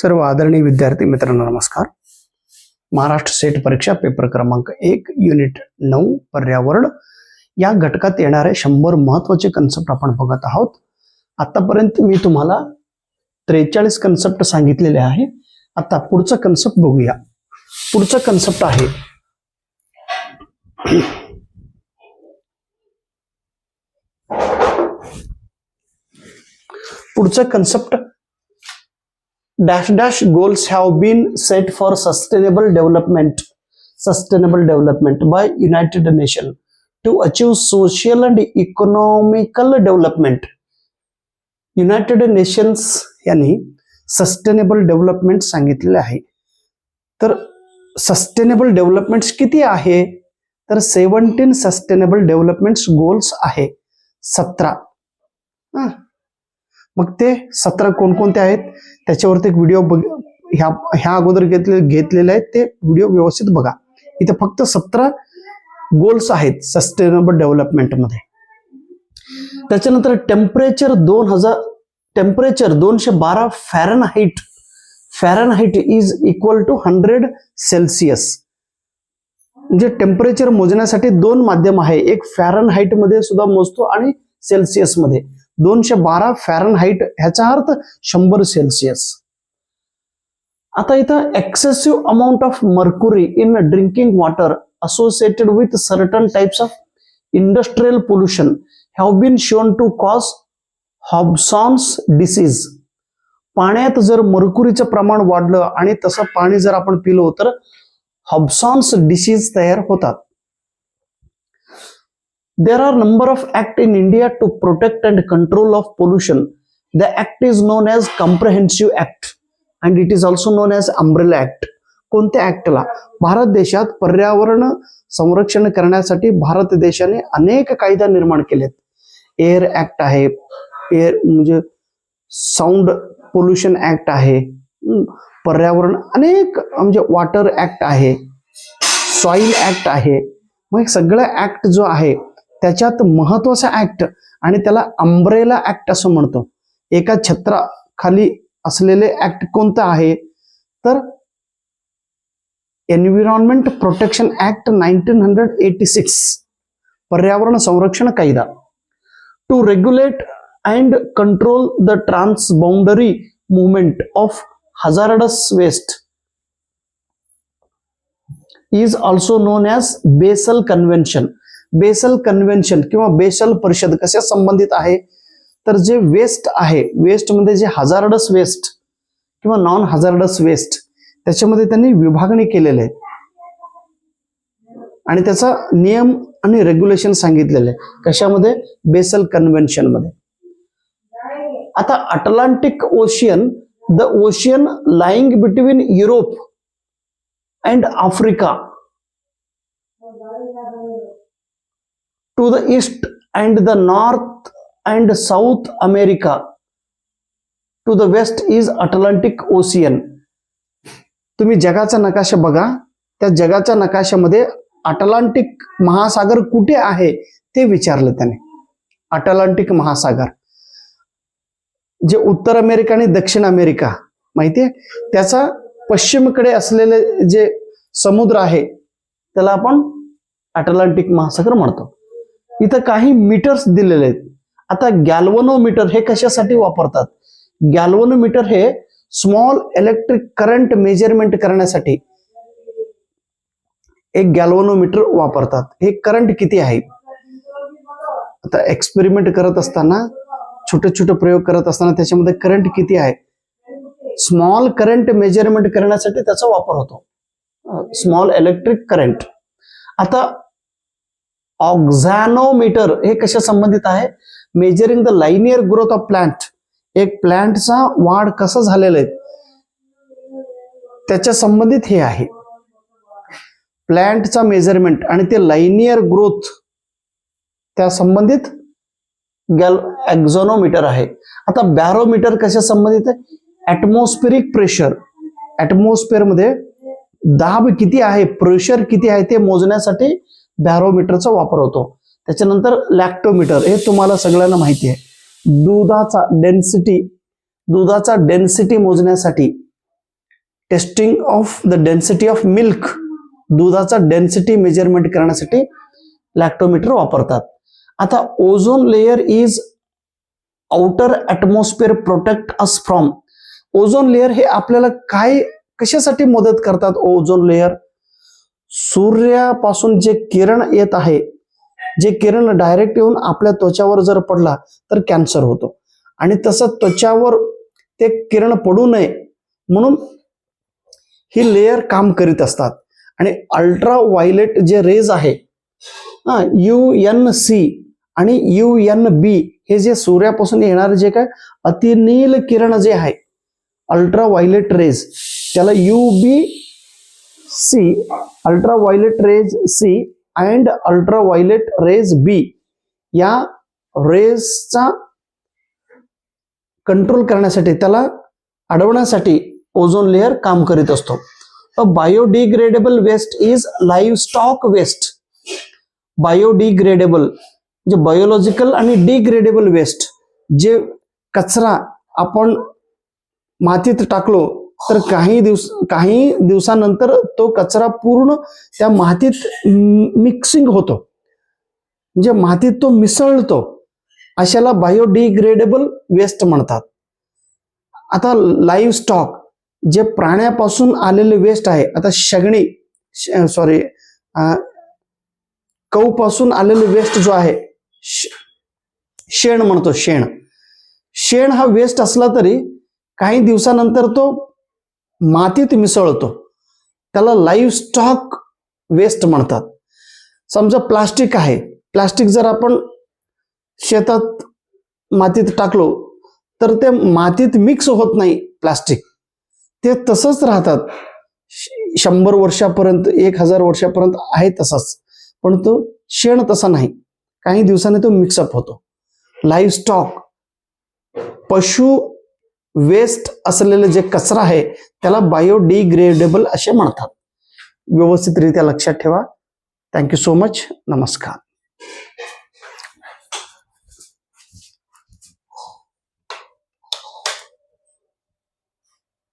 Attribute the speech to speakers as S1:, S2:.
S1: सर्व आदरणीय विद्यार्थी मित्रांनो नमस्कार. महाराष्ट्र सेट परीक्षा पेपर क्रमांक 1 युनिट 9 पर्यावरण या घटकात येणारे 100 महत्त्वाचे कन्सेप्ट आपण बघत आहोत. आतापर्यंत मी तुम्हाला 43 कन्सेप्ट सांगितलेले आहे. आता पुढचा कन्सेप्ट बघूया. पुढचा कन्सेप्ट आहे पुढचा concept dash dash goals have been set for sustainable development by United Nations to achieve social and economical development. United nations यांनी सस्टेनेबल डेव्हलपमेंट सांगितलेले आहे. तर सस्टेनेबल डेव्हलपमेंट्स किती आहे? तर 17 सस्टेनेबल डेव्हलपमेंट्स गोल्स आहे. 17. मग ते 17 कोणकोणते आहेत त्याच्यावरती एक व्हिडिओ ह्या अगोदर घेतलेले आहेत. ते व्हिडिओ व्यवस्थित बघा. इथे फक्त 17 गोल्स आहेत सस्टेनेबल डेव्हलपमेंट मध्ये. त्याच्यानंतर temperature 212 Fahrenheit is equal to 100 Celsius. म्हणजे टेम्परेचर मोजण्यासाठी 2 माध्यम आहे. एक फॅरनहाइट मध्ये सुद्धा मोजतो आणि सेल्सिअस मध्ये. 212 फॅरनहाइट ह्याचा अर्थ 100 सेल्सिअस. आता इथं excessive amount of mercury in drinking water associated with certain types of industrial pollution have been shown to cause Hobson's disease. पाण्यात जर मर्क्युरीचं प्रमाण वाढलं आणि तसं पाणी जर आपण पिलो तर हॉब्सॉन्स डिसीज तयार होतात. There are number of acts in India to protect and control of pollution. The act is known as Comprehensive Act and it is also known as Umbrella Act. कोणत्या ऍक्टला? भारत देशात पर्यावरण संरक्षण करण्यासाठी भारत देशाने अनेक कायदा निर्माण केलेत. एअर ऍक्ट आहे, एअर म्हणजे साऊंड पोल्युशन ऍक्ट आहे, पर्यावरण अनेक म्हणजे वॉटर ऍक्ट आहे, सॉइल ऍक्ट आहे. मग सगळं ऍक्ट जो आहे त्याच्यात महत्वाचा ऍक्ट आणि त्याला अंब्रेला ऍक्ट असं म्हणतो. एका छत्राखाली असलेले ऍक्ट कोणतं आहे? तर एन्व्हायरमेंट प्रोटेक्शन ऍक्ट 1986 पर्यावरण संरक्षण कायदा. To regulate and control the transboundary movement of hazardous waste is also known as Basel convention. Basel convention किंवा बेसल परिषद कशा संबंधित आहे? तर जे वेस्ट आहे, वेस्ट मध्ये जे हजार्डस वेस्ट किंवा नॉन हजार्डस वेस्ट त्याच्यामध्ये त्यांनी विभागणी केलेले आहे आणि त्याचा नियम आणि रेग्युलेशन सांगितलेले आहे. कशामध्ये? बेसल कन्व्हेन्शन मध्ये. आता Atlantic ocean, the ocean lying between Europe and Africa to the east and the north and south America to the west is Atlantic Ocean. तुम्ही जगाचा नकाशा बघा. त्या जगाच्या नकाशामध्ये अटलांटिक महासागर कुठे आहे ते विचारलं त्याने. अटलांटिक महासागर जे उत्तर अमेरिका आणि दक्षिण अमेरिका माहितीये, त्याचा पश्चिमेकडे असलेले जे समुद्र आहे त्याला आपण अटलांटिक महासागर म्हणतो. इथं काही मीटर्स दिलेले आहेत. आता गॅल्व्हनोमीटर हे कशासाठी वापरतात? गॅल्व्हनोमीटर हे स्मॉल इलेक्ट्रिक करंट मेजरमेंट करण्यासाठी एक गॅल्व्हनोमीटर वापरतात. हे करंट किती आहे? आता एक्सपेरिमेंट करत असताना, छोटे छोटे प्रयोग करत असताना त्याच्यामध्ये करंट किती आहे, स्मॉल करंट मेजरमेंट करण्यासाठी त्याचा वापर होतो, स्मॉल इलेक्ट्रिक करंट. आता ऑक्झॅनोमीटर हे कशा संबंधित आहे? Measuring the linear growth of plant. एक प्लांटचा वाढ कसं झालेलं आहे त्याच्या संबंधित हे आहे. प्लांटचा मेजरमेंट आणि ते लाइनियर ग्रोथ त्या संबंधित ऑक्झॅनोमीटर आहे. आता बॅरोमीटर कशा संबंधित आहे? Atmospheric pressure. ऍटमॉस्फेअर मध्ये दाब किती आहे, प्रेशर किती आहे ते मोजण्यासाठी बॅरोमीटरचा वापर होतो. त्याच्यानंतर लॅक्टोमीटर हे तुम्हाला सगळ्यांना माहिती आहे. दुधाचा डेन्सिटी मोजण्यासाठी testing of the density of milk, दुधाचा डेन्सिटी मेजरमेंट करण्यासाठी लॅक्टोमीटर वापरतात. आता ozone layer is outer atmosphere protect us from. Ozone layer हे आपल्याला काय कशासाठी मदत करतात? ओझोन लेयर सूर्यापासून जे किरण येत आहे, जे किरण डायरेक्ट येऊन आपल्या त्वचावर जर पडला तर कॅन्सर होतो, आणि तसं त्वचावर ते किरण पडू नये म्हणून ही लेयर काम करीत असतात. आणि अल्ट्रा व्हायलेट जे रेज आहे, UNC आणि UNB, हे जे सूर्यापासून येणारे जे काय अतिनील किरण जे आहे, अल्ट्रा व्हायलेट रेज, त्याला UVC, ultra violet rays C and ultra violet rays B, या रेजचा कंट्रोल करण्यासाठी, त्याला अडवण्यासाठी ओझोन लेयर काम करीत असतो. Biodegradable waste is livestock waste. Biodegradable म्हणजे बायोलॉजिकल आणि डिग्रेडेबल वेस्ट, जे कचरा आपण मातीत टाकलो तर काही दिवसानंतर तो कचरा पूर्ण त्या मातीत मिक्सिंग होतो, म्हणजे मातीत तो मिसळतो, अशाला बायोडिग्रेडेबल वेस्ट म्हणतात. आता लाईव्ह स्टॉक जे प्राण्यापासून आलेले वेस्ट आहे, आता कौपासून आलेले वेस्ट जो आहे, शेण म्हणतो, शेण हा वेस्ट असला तरी काही दिवसानंतर तो मातीत मिसळतो, त्याला लाईव्ह स्टॉक वेस्ट म्हणतात. समजा प्लास्टिक आहे, प्लास्टिक जर आपण शेतात मातीत टाकलो तर ते मातीत मिक्स होत नाही, प्लास्टिक ते तसंच राहतात 100 वर्षापर्यंत, 1000 वर्षापर्यंत आहे तसाच. पण तो शेण तसा नाही, काही दिवसांनी तो मिक्सअप होतो. लाईव्ह स्टॉक, पशु वेस्ट असलेले जे कचरा आहे त्याला बायोडिग्रेडेबल असे म्हणतात. व्यवस्थितरित्या लक्षात ठेवा. Thank you so much. नमस्कार.